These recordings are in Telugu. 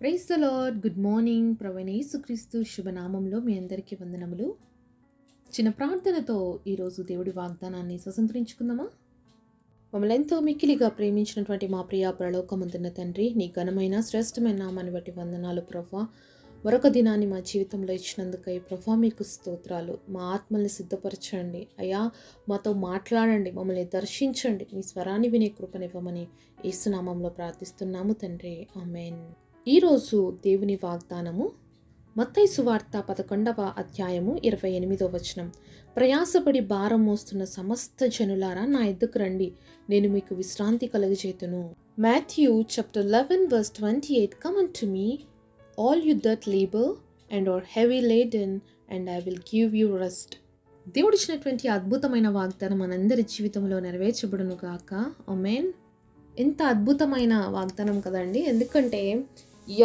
Praise the lord. Good morning. ప్రభువైన యేసుక్రీస్తు శుభనామంలో మీ అందరికీ వందనములు. చిన్న ప్రార్థనతో ఈరోజు దేవుడి వాగ్దానాన్ని స్వతంత్రించుకుందామా? మమ్మల్ని ఎంతో మిక్కిలిగా ప్రేమించినటువంటి మా ప్రియ పరలోకమందున్న తండ్రి, నీ ఘనమైన శ్రేష్టమైన నామాన్ని బట్టి వందనాలు ప్రభా. మరొక దినాన్ని మా జీవితంలో ఇచ్చినందుకై ప్రభా మీకు స్తోత్రాలు. మా ఆత్మల్ని సిద్ధపరచండి అయ్యా, మాతో మాట్లాడండి, మమ్మల్ని దర్శించండి, మీ స్వరాన్ని వినే కృపనివ్వమని యేసునామంలో ప్రార్థిస్తున్నాము తండ్రి, ఆమేన్. ఈరోజు దేవుని వాగ్దానము మత్తయి సువార్త 11వ అధ్యాయము 28వ వచనం. ప్రయాసపడి భారం మోస్తున్న సమస్త జనులారా నా ఎద్దుకు రండి, నేను మీకు విశ్రాంతి కలుగజేతును. Matthew chapter 11 verse 28. Come unto me, all you that labor and are heavy laden, and I will give you rest. దేవుడిచ్చినటువంటి అద్భుతమైన వాగ్దానం మనందరి జీవితంలో నెరవేర్చబడును గాక. ఆమేన్. ఎంత అద్భుతమైన వాగ్దానం కదండి. ఎందుకంటే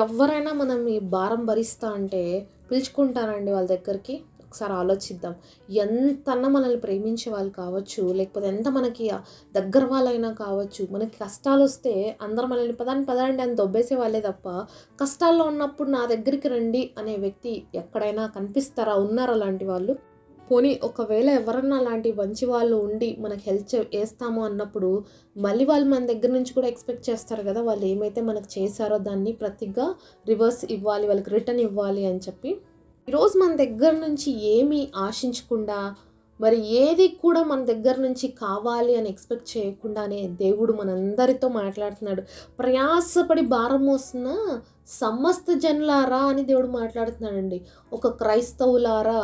ఎవరైనా మనం ఈ భారం భరిస్తా అంటే పిలుచుకుంటారండి వాళ్ళ దగ్గరికి. ఒకసారి ఆలోచిద్దాం. ఎంతన్నా మనల్ని ప్రేమించే వాళ్ళు కావచ్చు, లేకపోతే ఎంత మనకి దగ్గర వాళ్ళైనా కావచ్చు, మనకి కష్టాలు వస్తే అందరూ మనల్ని పదండి అని దొబ్బేసే వాళ్ళే తప్ప, కష్టాల్లో ఉన్నప్పుడు నా దగ్గరికి రండి అనే వ్యక్తి ఎక్కడైనా కనిపిస్తారా? ఉన్నారా అలాంటి వాళ్ళు? పోనీ ఒకవేళ ఎవరన్నా అలాంటి మంచి వాళ్ళు ఉండి మనకు హెల్ప్ చేస్తాము అన్నప్పుడు మళ్ళీ వాళ్ళు మన దగ్గర నుంచి కూడా ఎక్స్పెక్ట్ చేస్తారు కదా, వాళ్ళు ఏమైతే మనకు చేశారో దాన్ని ప్రతిగా రివర్స్ ఇవ్వాలి, వాళ్ళకి రిటర్న్ ఇవ్వాలి అని చెప్పి. ఈరోజు మన దగ్గర నుంచి ఏమీ ఆశించకుండా, మరి ఏది కూడా మన దగ్గర నుంచి కావాలి అని ఎక్స్పెక్ట్ చేయకుండానే దేవుడు మనందరితో మాట్లాడుతున్నాడు. ప్రయాసపడి భారం మోస్తున్న సమస్త జనులారా అని దేవుడు మాట్లాడుతున్నాడండి. ఒక క్రైస్తవులారా,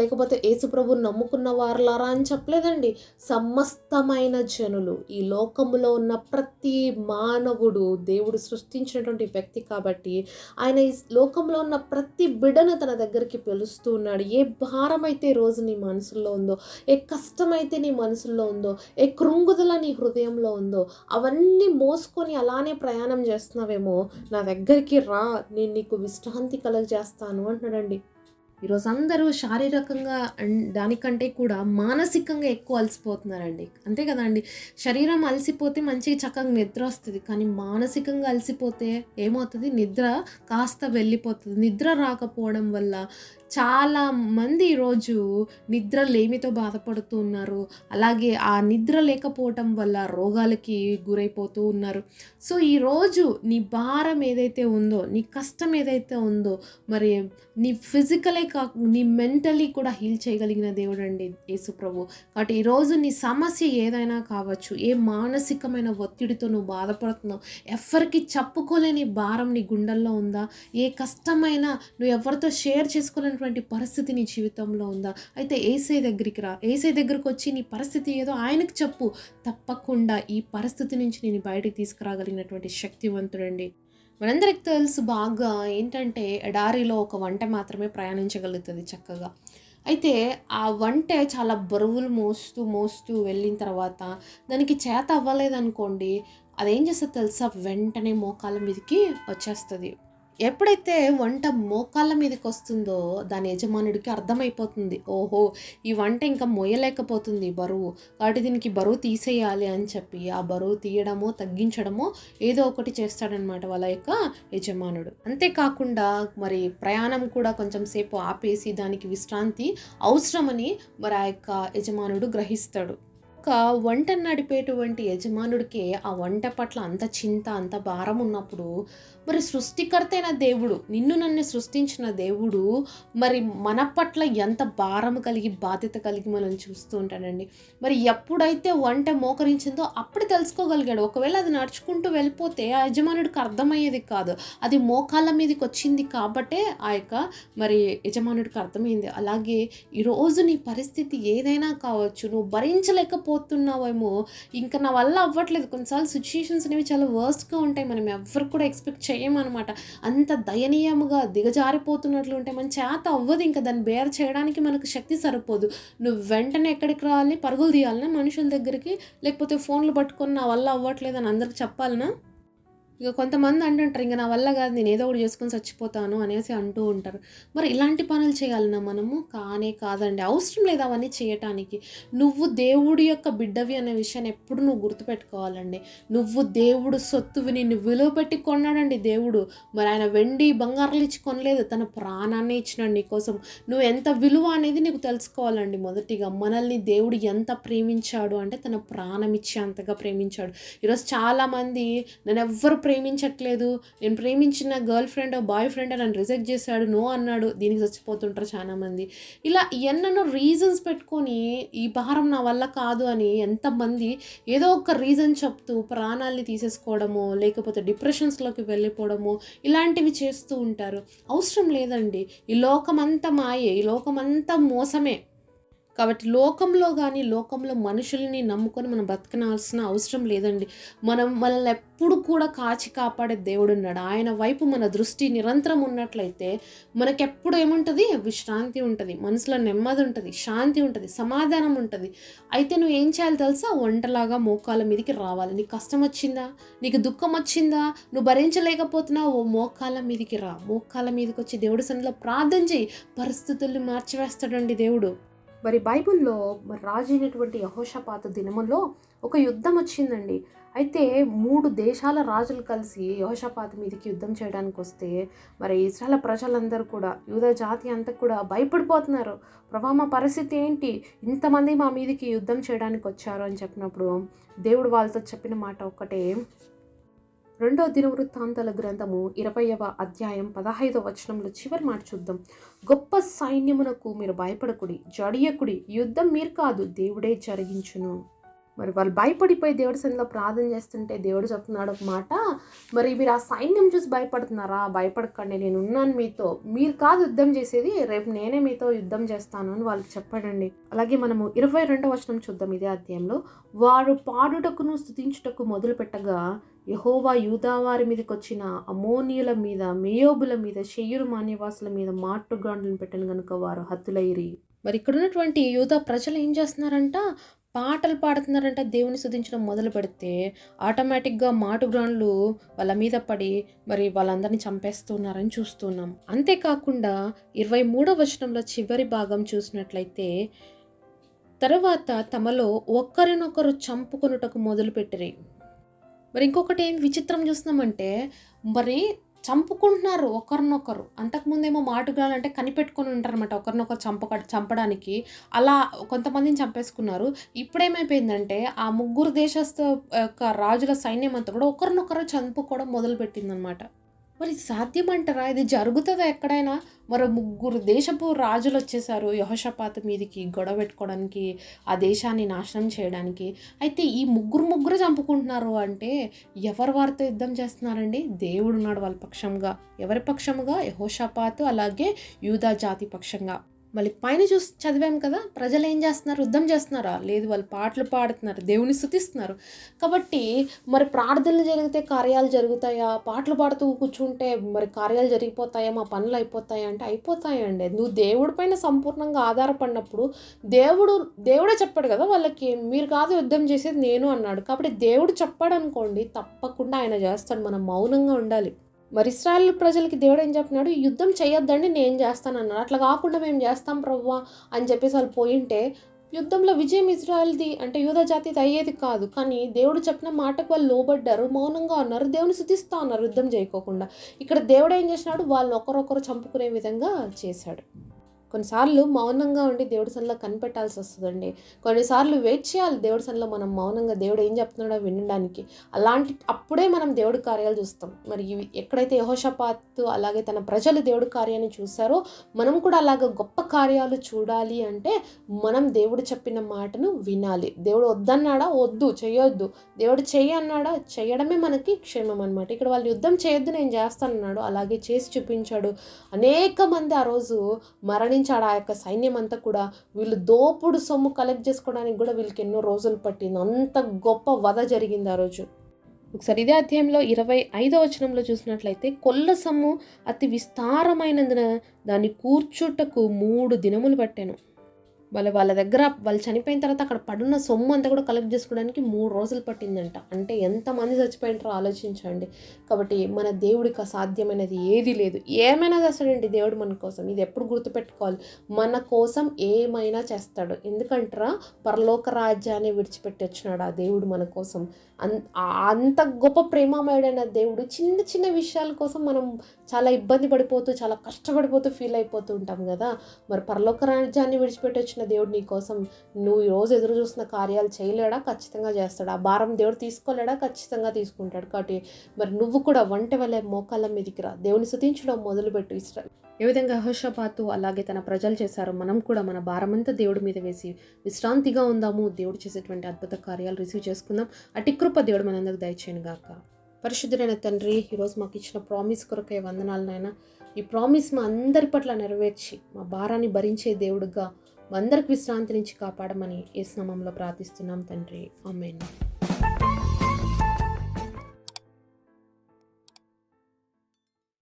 లేకపోతే యేసుప్రభుని నమ్ముకున్న వారులారా అని చెప్పలేదండి. సమస్తమైన జనులు, ఈ లోకములో ఉన్న ప్రతి మానవుడు దేవుడు సృష్టించినటువంటి వ్యక్తి కాబట్టి ఆయన ఈ లోకంలో ఉన్న ప్రతి బిడ్డను తన దగ్గరికి పిలుస్తూ ఉన్నాడు. ఏ భారం అయితే రోజు నీ మనసులో ఉందో, ఏ కష్టమైతే నీ మనసులో ఉందో, ఏ కృంగుదల నీ హృదయంలో ఉందో, అవన్నీ మోసుకొని అలానే ప్రయాణం చేస్తున్నావేమో, నా దగ్గరికి రా, నేను నీకు విశ్రాంతి కలుగజేస్తాను అంటున్నాడండి. ఈరోజు అందరూ శారీరకంగా దానికంటే కూడా మానసికంగా ఎక్కువ అలసిపోతున్నారండి. అంతే కదండి. శరీరం అలసిపోతే మంచిగా చక్కగా నిద్ర వస్తుంది, కానీ మానసికంగా అలసిపోతే ఏమవుతుంది? నిద్ర కాస్త వెళ్ళిపోతుంది. నిద్ర రాకపోవడం వల్ల చాలా మంది ఈరోజు నిద్ర లేమితో బాధపడుతూ ఉన్నారు. అలాగే ఆ నిద్ర లేకపోవటం వల్ల రోగాలకి గురైపోతూ ఉన్నారు. సో ఈరోజు నీ భారం ఏదైతే ఉందో, నీ కష్టం ఏదైతే ఉందో, మరి నీ ఫిజికలే నీ మెంటలీ కూడా హీల్ చేయగలిగిన దేవుడు అండి యేసుప్రభు. కాబట్టి ఈరోజు నీ సమస్య ఏదైనా కావచ్చు, ఏ మానసికమైన ఒత్తిడితో నువ్వు బాధపడుతున్నావు, ఎవరికి చెప్పుకోలేని భారం నీ గుండెల్లో ఉందా, ఏ కష్టమైనా నువ్వు ఎవరితో షేర్ చేసుకోలేనటువంటి పరిస్థితి నీ జీవితంలో ఉందా, అయితే యేసయ్య దగ్గరికి రా. యేసయ్య దగ్గరికి వచ్చి నీ పరిస్థితి ఏదో ఆయనకు చెప్పు. తప్పకుండా ఈ పరిస్థితి నుంచి నేను బయటికి తీసుకురాగలిగినటువంటి శక్తివంతుడండి. మనందరికి తెలుసు బాగా ఏంటంటే, ఎడారిలో ఒక వంట మాత్రమే ప్రయాణించగలుగుతుంది చక్కగా. అయితే ఆ వంట చాలా బరువులు మోస్తూ వెళ్ళిన తర్వాత దానికి చేత అవ్వలేదనుకోండి, అదేం చేస్తుంది తెలుసా? వెంటనే మోకాళ్ళ మీదకి వచ్చేస్తుంది. ఎప్పుడైతే వంట మోకాళ్ళ మీదకి వస్తుందో దాని యజమానుడికి అర్థమైపోతుంది, ఓహో ఈ వంట ఇంకా మోయలేకపోతుంది బరువు, కాబట్టి దీనికి బరువు తీసేయాలి అని చెప్పి ఆ బరువు తీయడమో తగ్గించడమో ఏదో ఒకటి చేస్తాడనమాట వాళ్ళ యొక్క యజమానుడు. అంతేకాకుండా మరి ప్రయాణం కూడా కొంచెం సేపు ఆపేసి దానికి విశ్రాంతి అవసరమని మరి ఆ యొక్క యజమానుడు గ్రహిస్తాడు. ఒక వంట నడిపేటువంటి యజమానుడికి ఆ వంట పట్ల అంత చింత, అంత భారం ఉన్నప్పుడు మరి సృష్టికర్త అయిన దేవుడు, నిన్ను నన్ను సృష్టించిన దేవుడు మరి మన పట్ల ఎంత భారం కలిగి బాధ్యత కలిగి మనం చూస్తూ ఉంటాడండి. మరి ఎప్పుడైతే వంట మోకరించిందో అప్పుడు తెలుసుకోగలిగాడు. ఒకవేళ అది నడుచుకుంటూ వెళ్ళిపోతే ఆ యజమానుడికి అర్థమయ్యేది కాదు. అది మోకాళ్ళ మీదకి వచ్చింది కాబట్టే ఆ యొక్క మరి యజమానుడికి అర్థమైంది. అలాగే ఈరోజు నీ పరిస్థితి ఏదైనా కావచ్చు, నువ్వు భరించలేకపోతున్నావేమో, ఇంకా నా వల్ల అవ్వట్లేదు. కొన్నిసార్లు సిచ్యుయేషన్స్ అనేవి చాలా వర్స్ట్గా ఉంటాయి, మనం ఎవరు కూడా ఎక్స్పెక్ట్ చేయమన్నమాట. అంత దయనీయముగా దిగజారిపోతున్నట్లు ఉంటే మన చేత అవ్వదు, ఇంకా దాన్ని బేర్ చేయడానికి మనకు శక్తి సరిపోదు. నువ్వు వెంటనే ఎక్కడికి రావాలి? పరుగులు తీయాలనా మనుషుల దగ్గరికి? లేకపోతే ఫోన్లు పట్టుకొని నా వల్ల అవ్వట్లేదు అని అందరికి చెప్పాలనా? ఇక కొంతమంది అంటుంటారు, ఇంక నా వల్ల కాదు, నేను ఏదో ఒకటి చేసుకొని చచ్చిపోతాను అనేసి అంటూ ఉంటారు. మరి ఇలాంటి పనులు చేయాలన్నా మనము? కానే కాదండి. అవసరం లేదు అవన్నీ చేయటానికి. నువ్వు దేవుడి యొక్క బిడ్డవి అనే విషయాన్ని ఎప్పుడు నువ్వు గుర్తుపెట్టుకోవాలండి. నువ్వు దేవుడు సొత్తువి, నిన్ను విలువ పెట్టి కొన్నాడండి దేవుడు. మరి ఆయన వెండి బంగారాలు ఇచ్చి కొనలేదు, తన ప్రాణాన్ని ఇచ్చినాడు నీకోసం. నువ్వు ఎంత విలువ అనేది నీకు తెలుసుకోవాలండి. మొదటిగా మనల్ని దేవుడు ఎంత ప్రేమించాడు అంటే తన ప్రాణం ఇచ్చి అంతగా ప్రేమించాడు. ఈరోజు చాలామంది నన్ను ఎవ్వరు ప్రేమించట్లేదు, నేను ప్రేమించిన గర్ల్ ఫ్రెండ్ బాయ్ ఫ్రెండ్ నన్ను రిజెక్ట్ చేశాడు, నో అన్నాడు, దీనికి చచ్చిపోతుంటారు చాలామంది. ఇలా ఎన్నెన్నో రీజన్స్ పెట్టుకొని ఈ భారం నా వల్ల కాదు అని ఎంతమంది ఏదో ఒక రీజన్ చెప్తూ ప్రాణాలని తీసేసుకోవడము, లేకపోతే డిప్రెషన్స్లోకి వెళ్ళిపోవడము, ఇలాంటివి చేస్తూ ఉంటారు. అవసరం లేదండి. ఈ లోకమంతా మాయే, ఈ లోకమంతా మోసమే. కాబట్టి లోకంలో కానీ, లోకంలో మనుషుల్ని నమ్ముకొని మనం బతకనాల్సిన అవసరం లేదండి. మనల్ని ఎప్పుడు కూడా కాచి కాపాడే దేవుడు ఉన్నాడు. ఆయన వైపు మన దృష్టి నిరంతరం ఉన్నట్లయితే మనకెప్పుడు ఏముంటుంది? విశ్రాంతి ఉంటుంది, మనసులో నెమ్మది ఉంటుంది, శాంతి ఉంటుంది, సమాధానం ఉంటుంది. అయితే నువ్వు ఏం చేయాలి తెలుసా? ఒంటలాగా మోకాళ్ళ మీదకి రావాలి. నీకు కష్టం వచ్చిందా, నీకు దుఃఖం వచ్చిందా, నువ్వు భరించలేకపోతున్నావు, ఓ మోకాళ్ళ మీదకి రా. మోకాళ్ళ మీదకి వచ్చి దేవుడి సన్నిధిలో ప్రార్థన చేయి. పరిస్థితుల్ని మార్చివేస్తాడండి దేవుడు. మరి బైబిల్లో రాజు అయినటువంటి యెహోషాపాతు దినములో ఒక యుద్ధం వచ్చిందండి. అయితే 3 దేశాల రాజులు కలిసి యెహోషాపాతు మీదకి యుద్ధం చేయడానికి వస్తే మరి ఇశ్రాయేలు ప్రజలందరూ కూడా, యూదా జాతి అంతా కూడా భయపడిపోతున్నారు. ప్రభా, మా పరిస్థితి ఏంటి, ఇంతమంది మా మీదకి యుద్ధం చేయడానికి వచ్చారు అని చెప్పినప్పుడు దేవుడు వాళ్ళతో చెప్పిన మాట ఒక్కటే. 2వ దినవృత్తాంతాల గ్రంథము 20వ అధ్యాయం 15వ వచనంలో చివరి మాట చూద్దాం. గొప్ప సైన్యమునకు మీరు భయపడకుడి, జడియకుడి, యుద్ధం మీరు కాదు, దేవుడే జరిగించును. మరి వాళ్ళు భయపడిపోయి దేవుడి సన్నిధిలో ప్రార్థన చేస్తుంటే దేవుడు చెప్తున్నాడు ఒక మాట. మరి మీరు ఆ సైన్యం చూసి భయపడుతున్నారా? భయపడకండి, నేను ఉన్నాను మీతో. మీరు కాదు యుద్ధం చేసేది, రేపు నేనే మీతో యుద్ధం చేస్తాను అని వాళ్ళకి చెప్పాడండి. అలాగే మనము 22వ వచనం చూద్దాం ఇదే అధ్యాయంలో. వారు పాడుటకును స్తుతించుటకు మొదలు పెట్టగా యెహోవా యూదా వారి మీదకి వచ్చిన అమోనీయుల మీద, మేయోబుల మీద, శేయరు మాన్యవాసుల మీద మాటుగాండ్లను పెట్టను కనుక వారు హతులైరి. మరి ఇక్కడ ఉన్నటువంటి యూదా ప్రజలు ఏం చేస్తున్నారంట? పాటలు పాడుతున్నారంట. దేవుని స్తుతించడం మొదలు పెడితే ఆటోమేటిక్గా మాటుగ్రాండ్లు వాళ్ళ మీద పడి మరి వాళ్ళందరినీ చంపేస్తున్నారని చూస్తున్నాం. అంతేకాకుండా 23వ వచనంలో చివరి భాగం చూసినట్లయితే, తర్వాత తమలో ఒకరినొకరు చంపుకొనుటకు మొదలుపెట్టిరి. మరి ఇంకొకటి ఏం విచిత్రం చూస్తున్నామంటే, మరి చంపుకుంటున్నారు ఒకరినొకరు. అంతకుముందేమో మాటుగాలంటే కనిపెట్టుకొని ఉంటారనమాట ఒకరినొకరు చంపడానికి. అలా కొంతమందిని చంపేసుకున్నారు. ఇప్పుడేమైపోయిందంటే ఆ 3 దేశస్థ యొక్క రాజుల సైన్యం అంతా కూడా ఒకరినొకరు చంపుకోవడం మొదలుపెట్టిందనమాట. మరి సాధ్యమంటారా? ఇది జరుగుతుందా ఎక్కడైనా? మరి 3 దేశపు రాజులు వచ్చేసారు యెహోషాపాతు మీదికి గొడవ పెట్టుకోవడానికి, ఆ దేశాన్ని నాశనం చేయడానికి. అయితే ఈ ముగ్గురు చంపుకుంటున్నారు అంటే ఎవరు వారితో యుద్ధం చేస్తున్నారండి? దేవుడు ఉన్నాడు వాళ్ళ పక్షంగా. ఎవరి పక్షముగా? యెహోషాపాతు అలాగే యూదా జాతి పక్షంగా. మళ్ళీ పైన చదివాం కదా, ప్రజలు ఏం చేస్తున్నారు? యుద్ధం చేస్తున్నారా? లేదు, వాళ్ళు పాటలు పాడుతున్నారు, దేవుని స్తుతిస్తున్నారు. కాబట్టి మరి ప్రార్థనలు జరిగితే కార్యాలు జరుగుతాయా? పాటలు పాడుతూ కూర్చుంటే మరి కార్యాలు జరిగిపోతాయా? మా పనులు అయిపోతాయా అంటే అయిపోతాయండి. నువ్వు దేవుడి పైన సంపూర్ణంగా ఆధారపడినప్పుడు దేవుడే చెప్పాడు కదా వాళ్ళకి, మీరు కాదు యుద్ధం చేసేది నేను అన్నాడు. కాబట్టి దేవుడు చెప్పాడు అనుకోండి, తప్పకుండా ఆయన చేస్తాడు. మనం మౌనంగా ఉండాలి. మరి ఇశ్రాయేలు ప్రజలకి దేవుడు ఏం చెప్తున్నాడు? యుద్ధం చేయొద్దండి, నేను చేస్తాను అన్నాడు. అట్లా కాకుండా మేము చేస్తాం ప్రభువా అని చెప్పేసి వాళ్ళు పోయింటే యుద్ధంలో విజయం ఇశ్రాయేల్ది అంటే యూదా జాతిది అయ్యేది కాదు. కానీ దేవుడు చెప్పిన మాటకు వాళ్ళు లోబడ్డారు, మౌనంగా ఉన్నారు, దేవుని స్తుతిస్తా ఉన్నారు యుద్ధం చేయకోకుండా. ఇక్కడ దేవుడు ఏం చేసినాడు? వాళ్ళు ఒకరొకరు చంపుకునే విధంగా చేశాడు. కొన్నిసార్లు మౌనంగా ఉండి దేవుడి సన్నిధిలో కనిపెట్టాల్సి వస్తుందండి. కొన్నిసార్లు వెయిట్ చేయాలి దేవుడి సన్నిధిలో మనం మౌనంగా, దేవుడు ఏం చెప్తున్నాడో వినడానికి. అప్పుడే మనం దేవుడి కార్యాలు చూస్తాం. మరి ఎక్కడైతే యెహోషాపాతు అలాగే తన ప్రజలు దేవుడి కార్యాన్ని చూశారో మనం కూడా అలాగ గొప్ప కార్యాలు చూడాలి అంటే మనం దేవుడు చెప్పిన మాటను వినాలి. దేవుడు వద్దన్నాడా? వద్దు, చేయొద్దు. దేవుడు చెయ్యి అన్నాడా? చేయడమే మనకి క్షేమం అనమాట. ఇక్కడ వాళ్ళు యుద్ధం చేయొద్దు, నేను చేస్తానన్నాడు, అలాగే చేసి చూపించాడు. అనేక మంది ఆ రోజు మరణించాడు. ఆ యొక్క సైన్యం అంతా కూడా. వీళ్ళు దోపుడు సొమ్ము కలెక్ట్ చేసుకోవడానికి కూడా వీళ్ళకి ఎన్నో రోజులు పట్టింది. అంత గొప్ప వధ జరిగింది ఆ రోజు. ఒకసారి ఇదే అధ్యాయంలో 25వ వచనంలో చూసినట్లయితే, కొల్ల సొమ్ము అతి విస్తారమైనందున దాన్ని కూర్చుటకు 3 దినములు పట్టాను. వాళ్ళ దగ్గర వాళ్ళు చనిపోయిన తర్వాత అక్కడ పడున్న సొమ్ము అంతా కూడా కలెక్ట్ చేసుకోవడానికి 3 రోజులు పట్టిందంట. అంటే ఎంతమంది చచ్చిపోయింటారో ఆలోచించండి. కాబట్టి మన దేవుడికి అసాధ్యమైనది ఏది లేదు. ఏమైనా చేస్తాడండి దేవుడు మన కోసం. ఇది ఎప్పుడు గుర్తుపెట్టుకోవాలి. మన కోసం ఏమైనా చేస్తాడు. ఎందుకంటారా, పరలోక రాజ్యాన్ని విడిచిపెట్టి వచ్చినాడు ఆ దేవుడు మన కోసం. అంత గొప్ప ప్రేమమయుడైన దేవుడు చిన్న చిన్న విషయాల కోసం మనం చాలా ఇబ్బంది పడిపోతూ, చాలా కష్టపడిపోతూ ఫీల్ అయిపోతూ ఉంటాం కదా. మరి పరలోక రాజ్యాన్ని విడిచిపెట్టి వచ్చిన దేవుడు నీ కోసం నువ్వు ఈరోజు ఎదురు చూస్తున్న కార్యాలు చేయలేడా? ఖచ్చితంగా చేస్తాడు. ఆ భారం దేవుడు తీసుకోలేడా? ఖచ్చితంగా తీసుకుంటాడు. కాబట్టి మరి నువ్వు కూడా వంట వలె మోకాళ్ళ మీదికి రా, దేవుని స్తుతించడం మొదలుపెట్టు. ఏ విధంగా యెహోషాపాతు అలాగే తన ప్రజలు చేశారో మనం కూడా మన భారమంతా దేవుడి మీద వేసి విశ్రాంతిగా ఉందాము. దేవుడు చేసేటువంటి అద్భుత కార్యాలు రిసీవ్ చేసుకుందాం. అట్టి కృప దేవుడు మనందరికి దయచేయను గాక. పరిశుద్ధుడైన తండ్రి, ఈరోజు మాకు ఇచ్చిన ప్రామిస్ కొరకే వందనాలు నాయనా. ఈ ప్రామిస్ మా అందరి పట్ల నెరవేర్చి మా భారాన్ని భరించే దేవుడుగా మా అందరికి విశ్రాంతి నుంచి కాపాడమని యేసు నామములో ప్రార్థిస్తున్నాం తండ్రి. ఆమేన్.